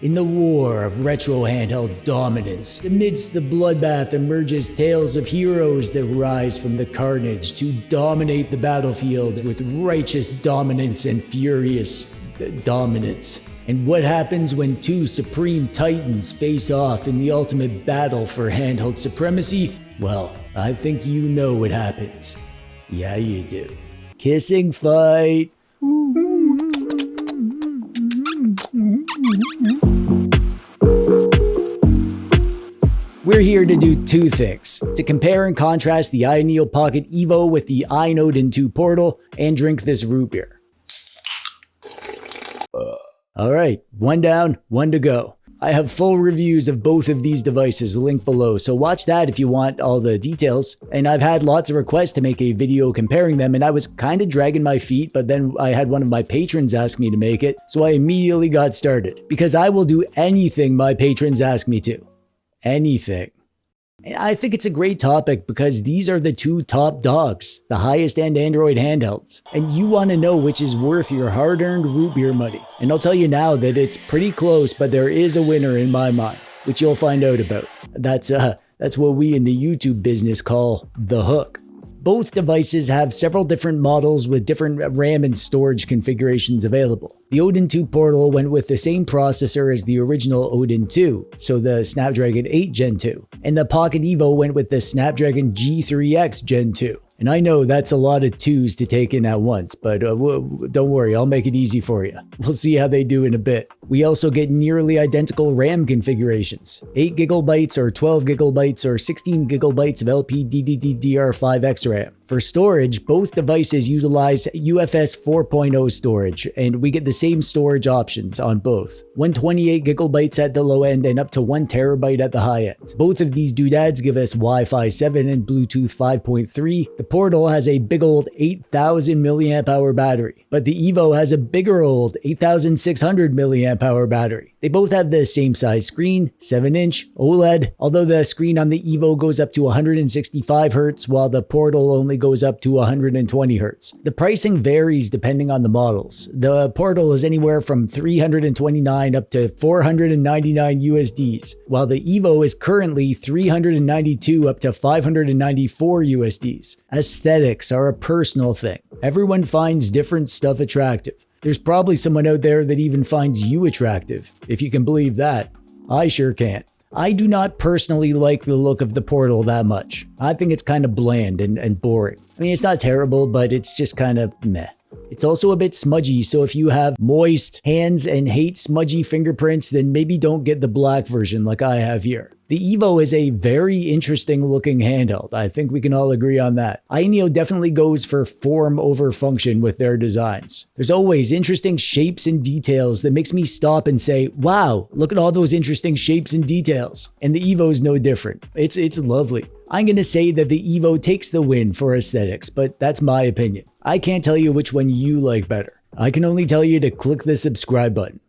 In the war of retro handheld dominance, amidst the bloodbath emerges tales of heroes that rise from the carnage to dominate the battlefields with righteous dominance and furious dominance. And what happens when two supreme titans face off in the ultimate battle for handheld supremacy? Well, I think you know what happens. Yeah, you do. Kissing fight. We're here to do two things: to compare and contrast the Ayaneo Pocket Evo with the Ayn Odin 2 Portal, and drink this root beer. Alright, one down, one to go. I have full reviews of both of these devices linked below, so watch that if you want all the details. And I've had lots of requests to make a video comparing them, and I was kind of dragging my feet, but then I had one of my patrons ask me to make it, so I immediately got started. Because I will do anything my patrons ask me to. Anything. And I think it's a great topic because these are the two top dogs, the highest end Android handhelds. And you want to know which is worth your hard-earned root beer money. And I'll tell you now that it's pretty close, but there is a winner in my mind, which you'll find out about. That's what we in the YouTube business call the hook. Both devices have several different models with different RAM and storage configurations available. The Odin 2 Portal went with the same processor as the original Odin 2, so the Snapdragon 8 Gen 2. And the Pocket Evo went with the Snapdragon G3X Gen 2. And I know that's a lot of 2s to take in at once, but don't worry, I'll make it easy for you. We'll see how they do in a bit. We also get nearly identical RAM configurations: 8GB or 12GB or 16GB of LPDDR5X RAM. For storage, both devices utilize UFS 4.0 storage, and we get the same storage options on both: 128GB at the low end and up to 1TB at the high end. Both of these doodads give us Wi-Fi 7 and Bluetooth 5.3. The Portal has a big old 8,000 mAh battery, but the Evo has a bigger old 8,600 mAh battery. They both have the same size screen, 7-inch OLED, although the screen on the Evo goes up to 165Hz while the Portal only goes up to 120Hz. The pricing varies depending on the models. The Portal is anywhere from $329 up to $499 USDs, while the Evo is currently $392 up to $594 USDs. Aesthetics are a personal thing. Everyone finds different stuff attractive. There's probably someone out there that even finds you attractive, if you can believe that. I sure can't. I do not personally like the look of the Portal that much. I think it's kind of bland and boring. I mean, it's not terrible, but it's just kind of meh. It's also a bit smudgy, so if you have moist hands and hate smudgy fingerprints, then maybe don't get the black version like I have here. The Evo is a very interesting looking handheld. I think we can all agree on that. Ayaneo definitely goes for form over function with their designs. There's always interesting shapes and details that makes me stop and say, wow, look at all those interesting shapes and details. And the Evo is no different. It's lovely. I'm going to say that the Evo takes the win for aesthetics, but that's my opinion. I can't tell you which one you like better. I can only tell you to click the subscribe button,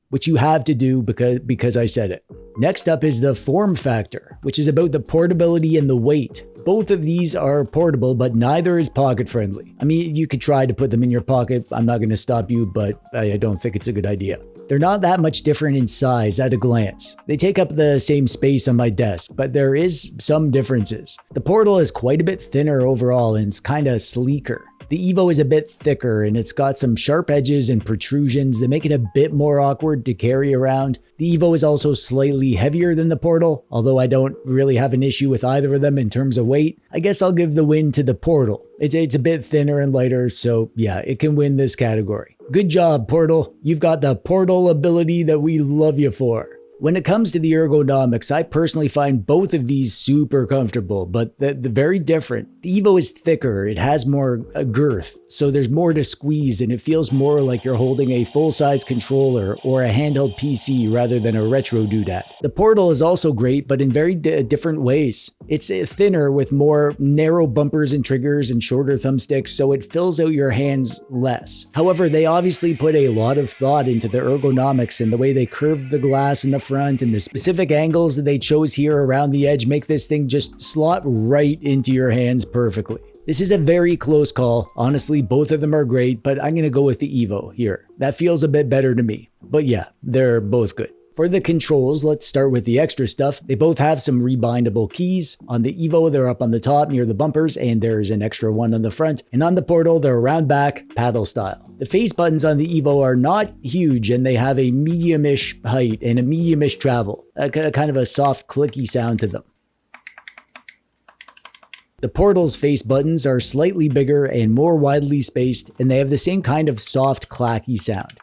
which you have to do because I said it. Next up is the form factor, which is about the portability and the weight. Both of these are portable, but neither is pocket friendly. I mean, you could try to put them in your pocket. I'm not going to stop you, but I don't think it's a good idea. They're not that much different in size at a glance. They take up the same space on my desk, but there is some differences. The Portal is quite a bit thinner overall and it's kind of sleeker. The Evo is a bit thicker and it's got some sharp edges and protrusions that make it a bit more awkward to carry around. The Evo is also slightly heavier than the Portal, although I don't really have an issue with either of them in terms of weight. I guess I'll give the win to the Portal. It's a bit thinner and lighter, so yeah, it can win this category. Good job, Portal. You've got the Portal ability that we love you for. When it comes to the ergonomics, I personally find both of these super comfortable, but they're very different. The Evo is thicker, it has more girth, so there's more to squeeze and it feels more like you're holding a full-size controller or a handheld PC rather than a retro doodad. The Portal is also great, but in very different ways. It's thinner with more narrow bumpers and triggers and shorter thumbsticks, so it fills out your hands less. However, they obviously put a lot of thought into the ergonomics and the way they curved the glass in the front, and the specific angles that they chose here around the edge make this thing just slot right into your hands perfectly. This is a very close call. Honestly, both of them are great, but I'm going to go with the Evo here. That feels a bit better to me. But yeah, they're both good. For the controls, let's start with the extra stuff. They both have some rebindable keys. On the Evo, they're up on the top near the bumpers, and there's an extra one on the front. And on the Portal, they're around back, paddle style. The face buttons on the Evo are not huge, and they have a medium-ish height and a medium-ish travel, kind of a soft clicky sound to them. The Portal's face buttons are slightly bigger and more widely spaced, and they have the same kind of soft clacky sound.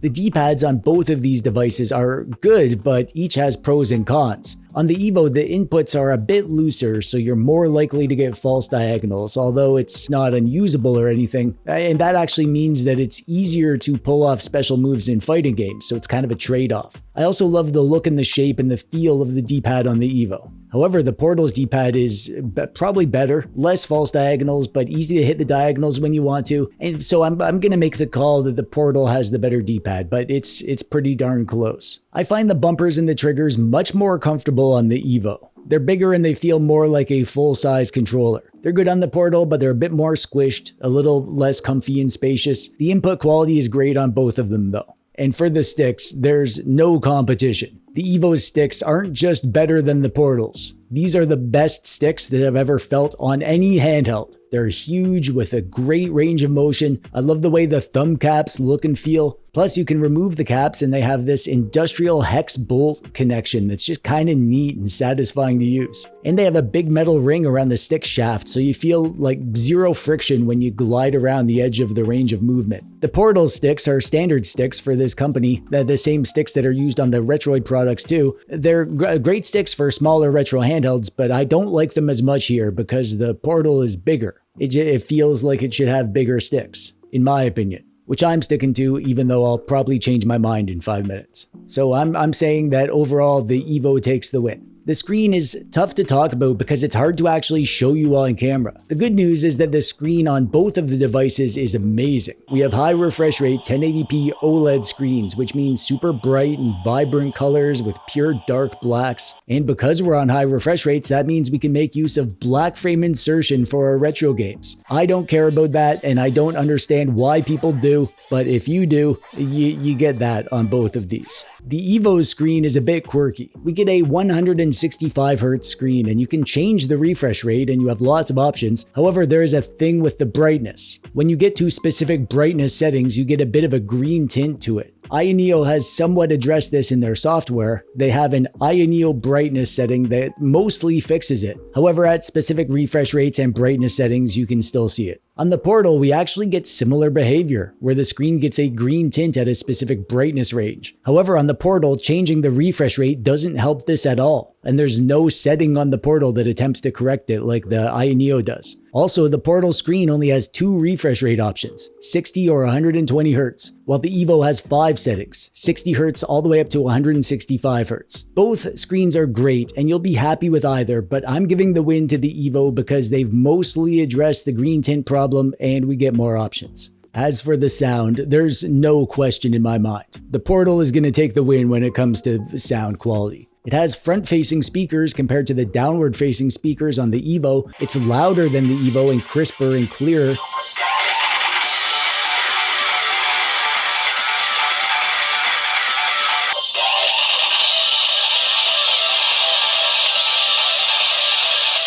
The D-pads on both of these devices are good, but each has pros and cons. On the Evo, the inputs are a bit looser, so you're more likely to get false diagonals, although it's not unusable or anything, and that actually means that it's easier to pull off special moves in fighting games, so it's kind of a trade-off. I also love the look and the shape and the feel of the D-pad on the Evo. However, the Portal's D-pad is probably better, less false diagonals, but easy to hit the diagonals when you want to, and so I'm gonna make the call that the Portal has the better D-pad, but it's pretty darn close. I find the bumpers and the triggers much more comfortable on the Evo. They're bigger and they feel more like a full-size controller. They're good on the Portal, but they're a bit more squished, a little less comfy and spacious. The input quality is great on both of them though. And for the sticks, there's no competition. The Evo's sticks aren't just better than the Portal's. These are the best sticks that I've ever felt on any handheld. They're huge with a great range of motion. I love the way the thumb caps look and feel. Plus, you can remove the caps and they have this industrial hex bolt connection that's just kind of neat and satisfying to use. And they have a big metal ring around the stick shaft, so you feel like zero friction when you glide around the edge of the range of movement. The Portal sticks are standard sticks for this company. They're the same sticks that are used on the Retroid products too. They're great sticks for smaller retro handhelds, but I don't like them as much here because the Portal is bigger. It feels like it should have bigger sticks, in my opinion, which I'm sticking to, even though I'll probably change my mind in 5 minutes. So I'm saying that overall the Evo takes the win. The screen is tough to talk about because it's hard to actually show you on camera. The good news is that the screen on both of the devices is amazing. We have high refresh rate 1080p OLED screens, which means super bright and vibrant colors with pure dark blacks. And because we're on high refresh rates, that means we can make use of black frame insertion for our retro games. I don't care about that, and I don't understand why people do, but if you do, you get that on both of these. The Evo's screen is a bit quirky. We get a 165Hz screen, and you can change the refresh rate and you have lots of options. However, there is a thing with the brightness. When you get to specific brightness settings, you get a bit of a green tint to it. Ayaneo has somewhat addressed this in their software. They have an Ayaneo brightness setting that mostly fixes it. However, at specific refresh rates and brightness settings, you can still see it. On the Portal, we actually get similar behavior, where the screen gets a green tint at a specific brightness range. However, on the Portal, changing the refresh rate doesn't help this at all, and there's no setting on the Portal that attempts to correct it like the Ayaneo does. Also, the Portal screen only has 2 refresh rate options, 60 or 120 Hz, while the Evo has 5 settings, 60 Hz all the way up to 165 Hz. Both screens are great, and you'll be happy with either, but I'm giving the win to the Evo because they've mostly addressed the green tint problem and we get more options. As for the sound, there's no question in my mind. The Portal is going to take the win when it comes to sound quality. It has front-facing speakers compared to the downward-facing speakers on the Evo. It's louder than the Evo and crisper and clearer.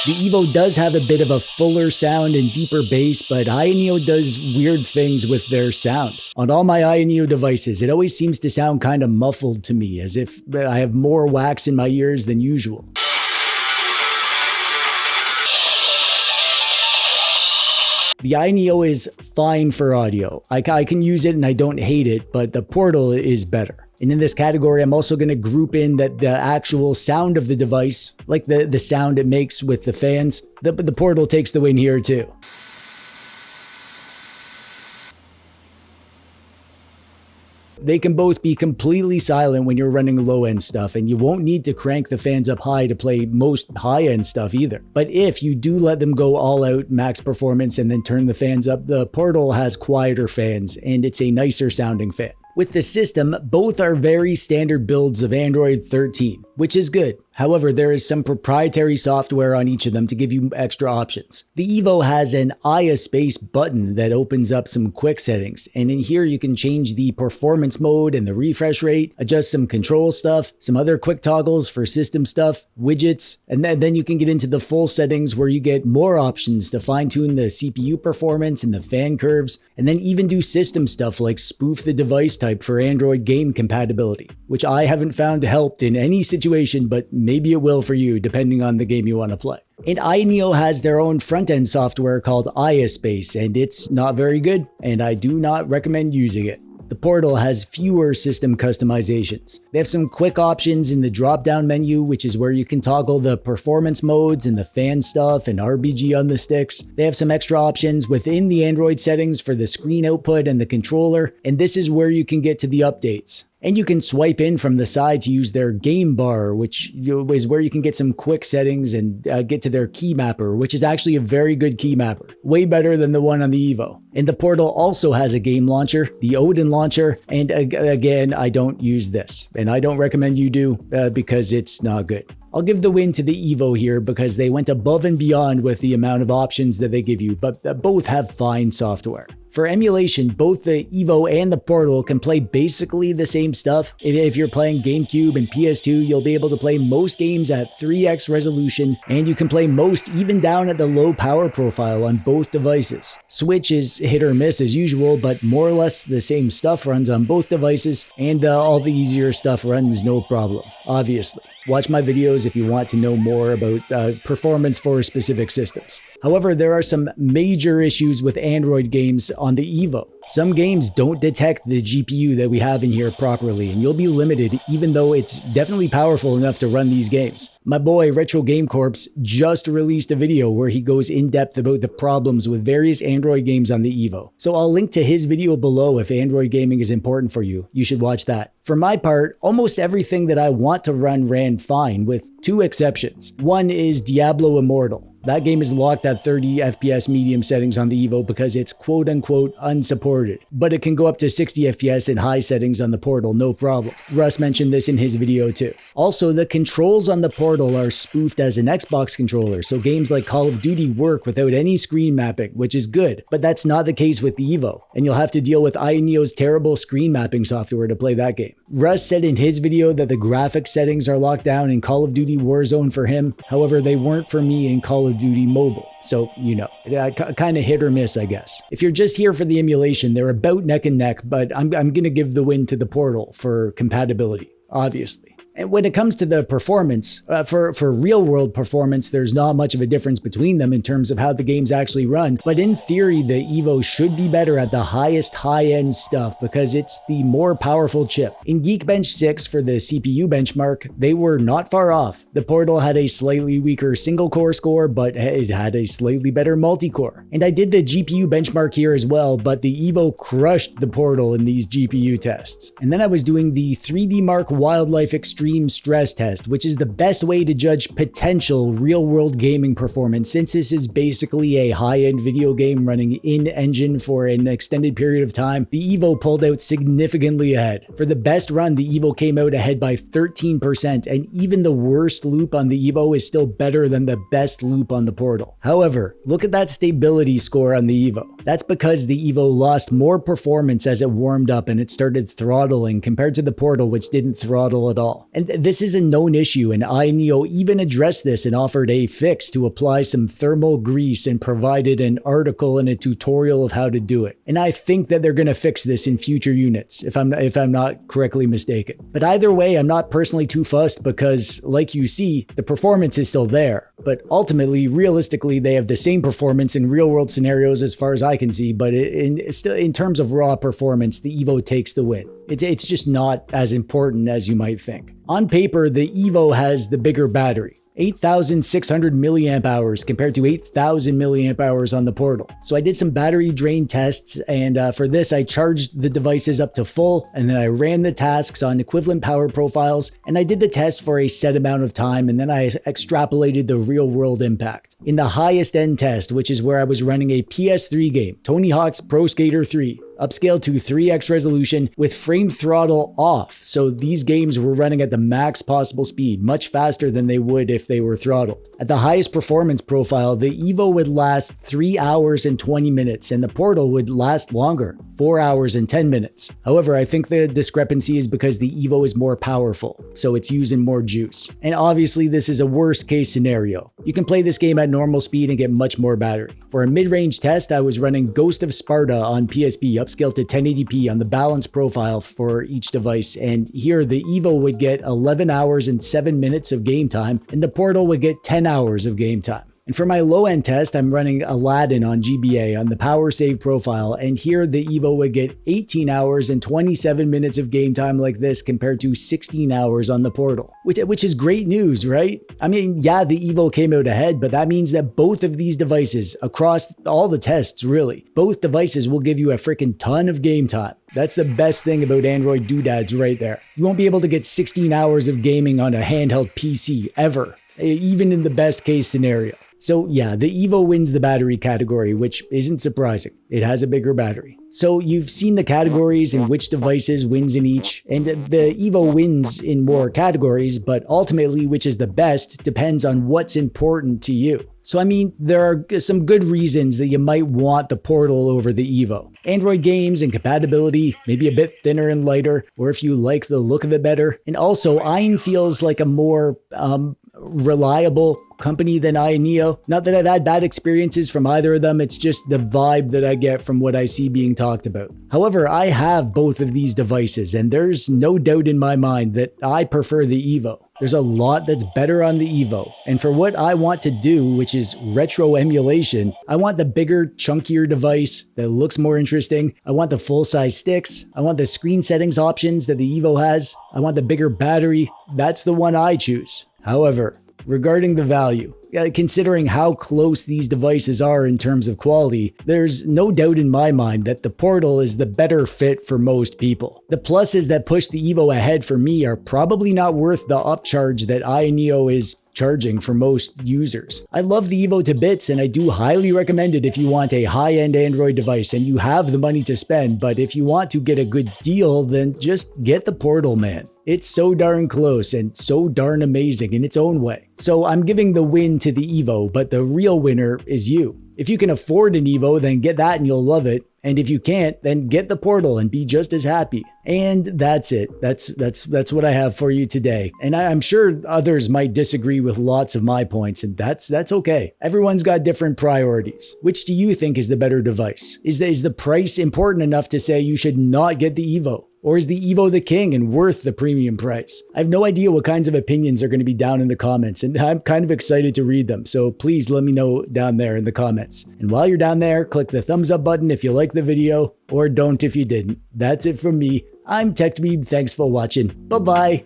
The Evo does have a bit of a fuller sound and deeper bass, but Ayaneo does weird things with their sound. On all my Ayaneo devices, it always seems to sound kind of muffled to me, as if I have more wax in my ears than usual. The Ayaneo is fine for audio. I can use it and I don't hate it, but the Portal is better. And in this category, I'm also going to group in that the actual sound of the device, like the sound it makes with the fans, the Portal takes the win here too. They can both be completely silent when you're running low-end stuff, and you won't need to crank the fans up high to play most high-end stuff either. But if you do let them go all out max performance and then turn the fans up, the Portal has quieter fans, and it's a nicer sounding fan. With the system, both are very standard builds of Android 13, which is good. However, there is some proprietary software on each of them to give you extra options. The Evo has an Aya space button that opens up some quick settings, and in here you can change the performance mode and the refresh rate, adjust some control stuff, some other quick toggles for system stuff, widgets, and then you can get into the full settings where you get more options to fine-tune the CPU performance and the fan curves, and then even do system stuff like spoof the device type for Android game compatibility, which I haven't found helped in any situation, but maybe it will for you depending on the game you want to play. And Ayaneo has their own front-end software called Aya Space, and it's not very good, and I do not recommend using it. The portal has fewer system customizations. They have some quick options in the drop-down menu, which is where you can toggle the performance modes and the fan stuff and RBG on the sticks. They have some extra options within the Android settings for the screen output and the controller, and this is where you can get to the updates. And you can swipe in from the side to use their game bar, which is where you can get some quick settings and get to their key mapper, which is actually a very good key mapper. Way better than the one on the Evo. And the portal also has a game launcher, the Odin launcher, and again, I don't use this. And I don't recommend you do because it's not good. I'll give the win to the Evo here because they went above and beyond with the amount of options that they give you, but both have fine software. For emulation, both the Evo and the Portal can play basically the same stuff. If you're playing GameCube and PS2, you'll be able to play most games at 3x resolution, and you can play most even down at the low power profile on both devices. Switch is hit or miss as usual, but more or less the same stuff runs on both devices, and all the easier stuff runs no problem, obviously. Watch my videos if you want to know more about performance for specific systems. However, there are some major issues with Android games on the Evo. Some games don't detect the GPU that we have in here properly, and you'll be limited even though it's definitely powerful enough to run these games. My boy Retro Game Corps just released a video where he goes in depth about the problems with various Android games on the Evo. So I'll link to his video below if Android gaming is important for you. You should watch that. For my part, almost everything that I want to run ran fine with two exceptions. One is Diablo Immortal. That game is locked at 30 FPS medium settings on the Evo because it's quote-unquote unsupported, but it can go up to 60 FPS in high settings on the Portal, no problem. Russ mentioned this in his video too. Also, the controls on the Portal are spoofed as an Xbox controller, so games like Call of Duty work without any screen mapping, which is good, but that's not the case with the Evo, and you'll have to deal with Ayaneo's terrible screen mapping software to play that game. Russ said in his video that the graphics settings are locked down in Call of Duty Warzone for him, however they weren't for me in Call of Duty Mobile. So, you know, kind of hit or miss, I guess. If you're just here for the emulation, they're about neck and neck, but I'm going to give the win to the Portal for compatibility, obviously. And when it comes to the performance, for real-world performance, there's not much of a difference between them in terms of how the games actually run. But in theory, the Evo should be better at the highest high-end stuff because it's the more powerful chip. In Geekbench 6 for the CPU benchmark, they were not far off. The Portal had a slightly weaker single-core score, but it had a slightly better multi-core. And I did the GPU benchmark here as well, but the Evo crushed the Portal in these GPU tests. And then I was doing the 3D Mark Wildlife Extreme stress test, which is the best way to judge potential real-world gaming performance since this is basically a high-end video game running in-engine for an extended period of time. The Evo pulled out significantly ahead. For the best run, the Evo came out ahead by 13%, and even the worst loop on the Evo is still better than the best loop on the Portal. However, look at that stability score on the Evo. That's because the Evo lost more performance as it warmed up and it started throttling compared to the Portal, which didn't throttle at all. And this is a known issue, and Ayaneo even addressed this and offered a fix to apply some thermal grease and provided an article and a tutorial of how to do it. And I think that they're going to fix this in future units, if I'm not correctly mistaken. But either way, I'm not personally too fussed because, like you see, the performance is still there. But ultimately, realistically, they have the same performance in real-world scenarios as far as I can see, but in terms of raw performance, the Evo takes the win. It's just not as important as you might think. On paper, the Evo has the bigger battery. 8,600 milliamp hours compared to 8,000 milliamp hours on the Portal. So I did some battery drain tests, and for this I charged the devices up to full, and then I ran the tasks on equivalent power profiles, and I did the test for a set amount of time, and then I extrapolated the real world impact. In the highest end test, which is where I was running a PS3 game, Tony Hawk's Pro Skater 3, upscaled to 3x resolution with frame throttle off. So these games were running at the max possible speed, much faster than they would if they were throttled. At the highest performance profile, the Evo would last 3 hours and 20 minutes and the Portal would last longer, 4 hours and 10 minutes. However, I think the discrepancy is because the Evo is more powerful, so it's using more juice. And obviously this is a worst case scenario. You can play this game at normal speed and get much more battery. For a mid-range test, I was running Ghost of Sparta on PSP, upscaled to 1080p on the balance profile for each device, and here the Evo would get 11 hours and 7 minutes of game time, and the Portal would get 10 hours of game time. And for my low-end test, I'm running Aladdin on GBA on the power save profile, and here the Evo would get 18 hours and 27 minutes of game time like this compared to 16 hours on the Portal, which is great news, right? I mean, yeah, the Evo came out ahead, but that means that both of these devices, across all the tests really, both devices will give you a freaking ton of game time. That's the best thing about Android doodads right there. You won't be able to get 16 hours of gaming on a handheld PC ever, even in the best case scenario. So yeah, the Evo wins the battery category, which isn't surprising. It has a bigger battery. So you've seen the categories and which devices wins in each, and the Evo wins in more categories, but ultimately which is the best depends on what's important to you. So I mean, there are some good reasons that you might want the Portal over the Evo. Android games and compatibility, maybe a bit thinner and lighter, or if you like the look of it better. And also, Ayn feels like a more reliable company than Ayaneo. Not that I've had bad experiences from either of them, it's just the vibe that I get from what I see being talked about. However, I have both of these devices, and there's no doubt in my mind that I prefer the Evo. There's a lot that's better on the Evo, and for what I want to do, which is retro emulation, I want the bigger, chunkier device that looks more interesting. I want the full-size sticks. I want the screen settings options that the Evo has. I want the bigger battery. That's the one I choose. However, regarding the value, considering how close these devices are in terms of quality, there's no doubt in my mind that the Portal is the better fit for most people. The pluses that push the Evo ahead for me are probably not worth the upcharge that Ayaneo is charging for most users. I love the Evo to bits, and I do highly recommend it if you want a high-end Android device and you have the money to spend, but if you want to get a good deal, then just get the Portal, man. It's so darn close and so darn amazing in its own way. So I'm giving the win to the Evo, but the real winner is you. If you can afford an Evo, then get that and you'll love it. And if you can't, then get the Portal and be just as happy. And that's it. That's what I have for you today. And I'm sure others might disagree with lots of my points, and that's okay. Everyone's got different priorities. Which do you think is the better device? Is the price important enough to say you should not get the Evo? Or is the Evo the king and worth the premium price? I have no idea what kinds of opinions are going to be down in the comments, and I'm kind of excited to read them. So please let me know down there in the comments. And while you're down there, click the thumbs up button if you like the video, or don't if you didn't. That's it from me. I'm TechDweeb. Thanks for watching. Bye-bye.